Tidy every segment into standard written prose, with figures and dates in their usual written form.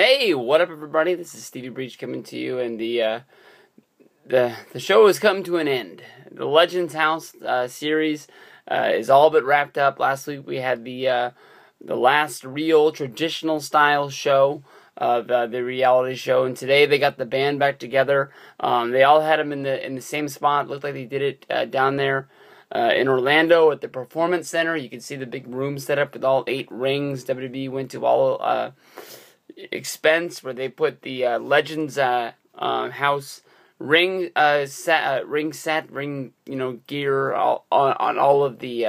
Hey, what up, everybody? This is Stevie Breach coming to you, and the show has come to an end. The Legends House series is all but wrapped up. Last week we had the last real traditional style show of the reality show, and today they got the band back together. They all had them in the same spot. Looked like they did it down there in Orlando at the Performance Center. You can see the big room set up with all 8 rings. WWE went to all expense where they put the Legends house ring set, gear on all of the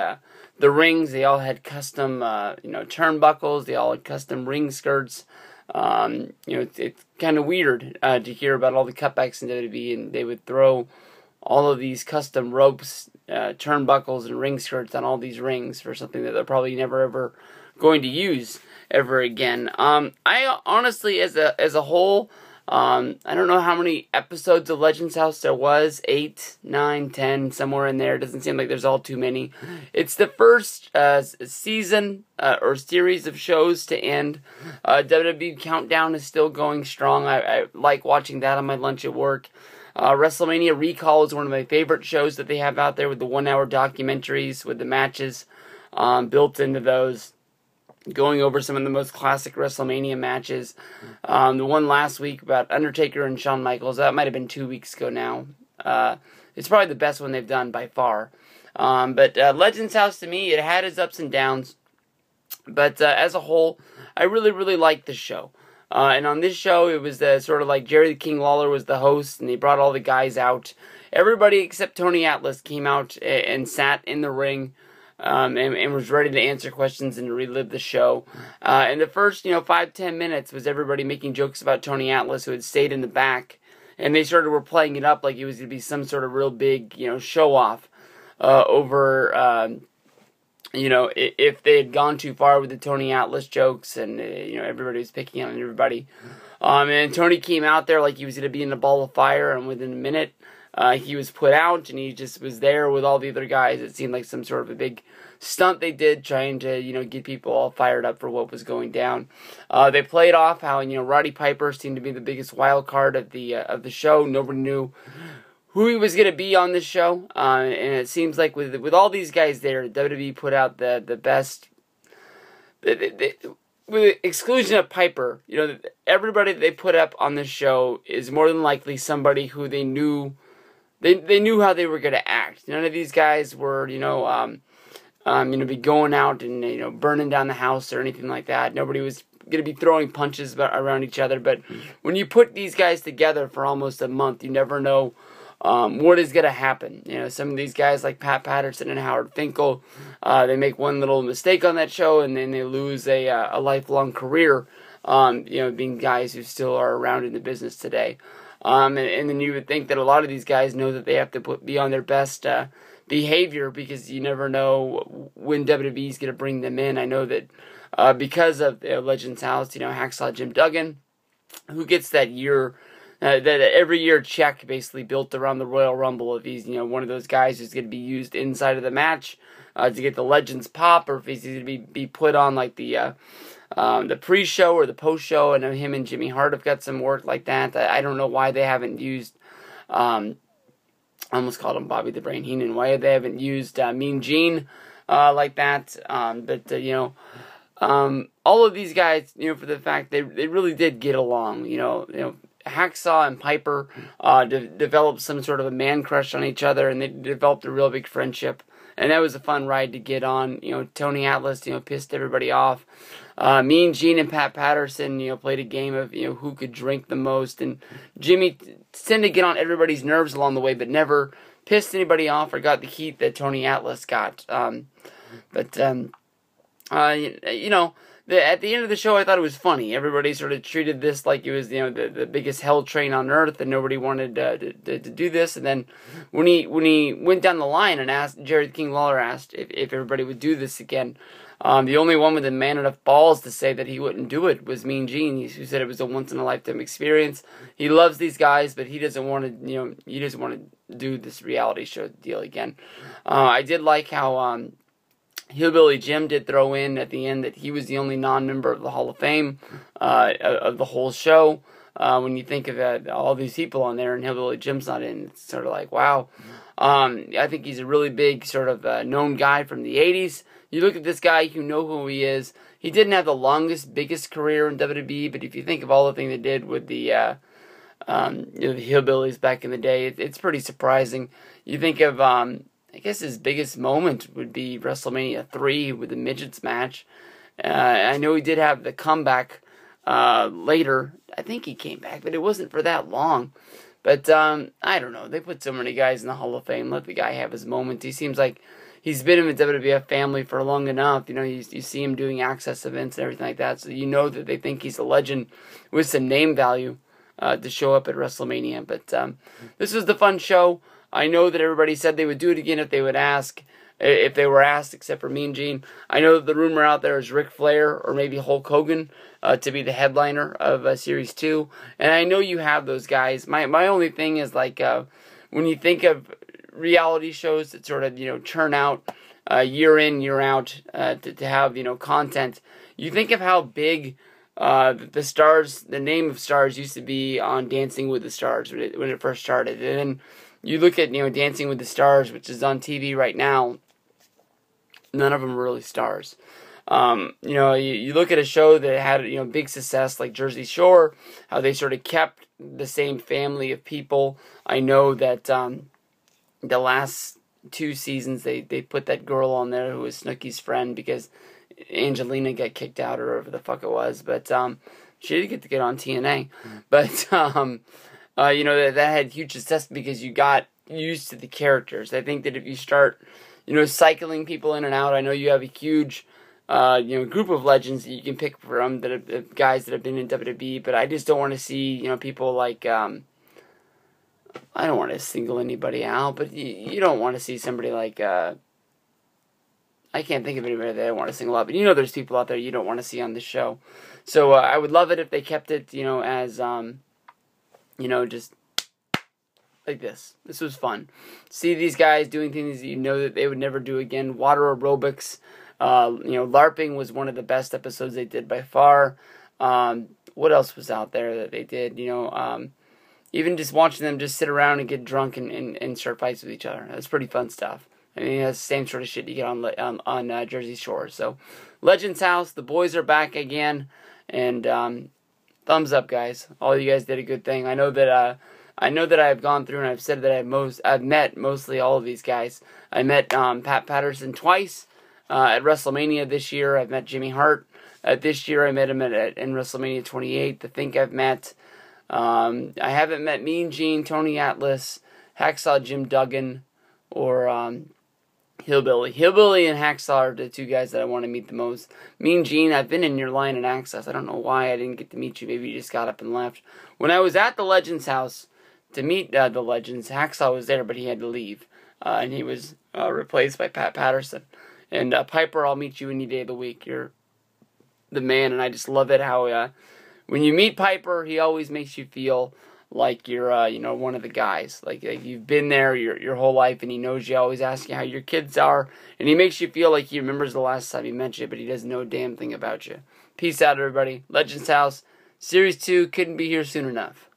rings. They all had custom turnbuckles. They all had custom ring skirts. It's kind of weird to hear about all the cutbacks in WWE, and they would throw all of these custom ropes, turnbuckles, and ring skirts on all these rings for something that they're probably never ever going to use ever again. I honestly, as a whole, I don't know how many episodes of Legends House there was. 8, 9, 10, somewhere in there. It doesn't seem like there's all too many. It's the first season or series of shows to end. WWE Countdown is still going strong. I like watching that on my lunch at work. WrestleMania Recall is one of my favorite shows that they have out there, with the 1-hour documentaries with the matches built into those, going over some of the most classic WrestleMania matches. The one last week about Undertaker and Shawn Michaels, that might have been 2 weeks ago now. It's probably the best one they've done by far. But Legends House, to me, it had its ups and downs. But as a whole, I really, really liked the show. And on this show, it was sort of like Jerry the King Lawler was the host, and they brought all the guys out. Everybody except Tony Atlas came out and sat in the ring and was ready to answer questions and to relive the show. And the first 5-10 minutes was everybody making jokes about Tony Atlas, who had stayed in the back, and they were playing it up like it was going to be some sort of real big show off over if they had gone too far with the Tony Atlas jokes, and everybody was picking on everybody. And Tony came out there like he was going to be in a ball of fire, and within a minute he was put out, and he just was there with all the other guys. It seemed like some sort of a big stunt they did, trying to get people all fired up for what was going down. They played off how Roddy Piper seemed to be the biggest wild card of the show. Nobody knew who he was going to be on this show, and it seems like with all these guys there, WWE put out the best. With the exclusion of Piper, everybody that they put up on this show is more than likely somebody who they knew. They knew how they were going to act. None of these guys were, be going out and burning down the house or anything like that. Nobody was going to be throwing punches around each other. But when you put these guys together for almost a month, you never know what is going to happen. Some of these guys like Pat Patterson and Howard Finkel, they make one little mistake on that show, and then they lose a lifelong career. Being guys who still are around in the business today. And then you would think that a lot of these guys know that they have to be on their best behavior, because you never know when WWE is going to bring them in. I know that because of Legends House, Hacksaw Jim Duggan, who gets that every year check basically built around the Royal Rumble, if he's one of those guys who's going to be used inside of the match to get the Legends pop, or if he's going to be put on like the pre-show or the post-show. I know him and Jimmy Hart have got some work like that. I don't know why they haven't used, I almost called him Bobby the Brain Heenan, why they haven't used Mean Gene like that. But all of these guys, for the fact they really did get along. Hacksaw and Piper developed some sort of a man crush on each other, and they developed a real big friendship. And that was a fun ride to get on. Tony Atlas, pissed everybody off. Mean Gene and Pat Patterson, played a game of, who could drink the most. And Jimmy tended to get on everybody's nerves along the way, but never pissed anybody off or got the heat that Tony Atlas got. At the end of the show, I thought it was funny. Everybody sort of treated this like it was, the biggest hell train on earth, and nobody wanted to do this. And then when he went down the line and asked, Jerry the King Lawler asked if everybody would do this again, the only one with the man enough balls to say that he wouldn't do it was Mean Gene, who said it was a once-in-a-lifetime experience. He loves these guys, but he doesn't want to, do this reality show deal again. I did like how Hillbilly Jim did throw in at the end that he was the only non-member of the Hall of Fame of the whole show. When you think of all these people on there and Hillbilly Jim's not in, it's sort of like, wow. I think he's a really big sort of known guy from the 80s. You look at this guy, you know who he is. He didn't have the longest, biggest career in WWE, but if you think of all the things they did with the the Hillbillies back in the day, it's pretty surprising. You think of, I guess his biggest moment would be WrestleMania 3 with the Midgets match. I know he did have the comeback later. I think he came back, but it wasn't for that long. But I don't know. They put so many guys in the Hall of Fame. Let the guy have his moment. He seems like he's been in the WWF family for long enough. You know, you see him doing access events and everything like that. So you know that they think he's a legend with some name value to show up at WrestleMania. But this was the fun show. I know that everybody said they would do it again if they would ask. If they were asked, except for Mean Gene. I know that the rumor out there is Ric Flair or maybe Hulk Hogan to be the headliner of Series 2. And I know you have those guys. My only thing is, like, when you think of reality shows that sort of, churn out year in, year out to have, content, you think of how big the stars, the name of stars used to be on Dancing with the Stars when it first started. And then you look at, Dancing with the Stars, which is on TV right now. None of them are really stars. You look at a show that had, big success like Jersey Shore, how they sort of kept the same family of people. I know that the last 2 seasons they put that girl on there who was Snooki's friend because Angelina got kicked out or whatever the fuck it was. But she did get on TNA. But, that had huge success because you got used to the characters. I think that if you start cycling people in and out. I know you have a huge, group of legends that you can pick from that are guys that have been in WWE, but I just don't want to see, people like, I don't want to single anybody out, but you don't want to see somebody like, I can't think of anybody that I want to single out, but there's people out there you don't want to see on the show. So I would love it if they kept it, as, just like this. This was fun. See these guys doing things that that they would never do again. Water aerobics. LARPing was one of the best episodes they did by far. What else was out there that they did? Even just watching them just sit around and get drunk and start fights with each other. That's pretty fun stuff. I mean, that's the same sort of shit you get on Jersey Shore. So, Legends House, the boys are back again, and thumbs up, guys. All you guys did a good thing. I know that I've gone through and I've said that I've met mostly all of these guys. I met Pat Patterson twice at WrestleMania this year. I've met Jimmy Hart this year. I met him in WrestleMania 28. I think I've met. I haven't met Mean Gene, Tony Atlas, Hacksaw Jim Duggan, or Hillbilly. Hillbilly and Hacksaw are the 2 guys that I want to meet the most. Mean Gene, I've been in your line and access. I don't know why I didn't get to meet you. Maybe you just got up and left. When I was at the Legends house to meet the Legends, Hacksaw was there, but he had to leave. And he was replaced by Pat Patterson. And Piper, I'll meet you any day of the week. You're the man, and I just love it how when you meet Piper, he always makes you feel like you're, one of the guys. Like you've been there your whole life, and he knows you. Always asking how your kids are, and he makes you feel like he remembers the last time he met you, but he doesn't know a damn thing about you. Peace out, everybody. Legends House, Series 2 couldn't be here soon enough.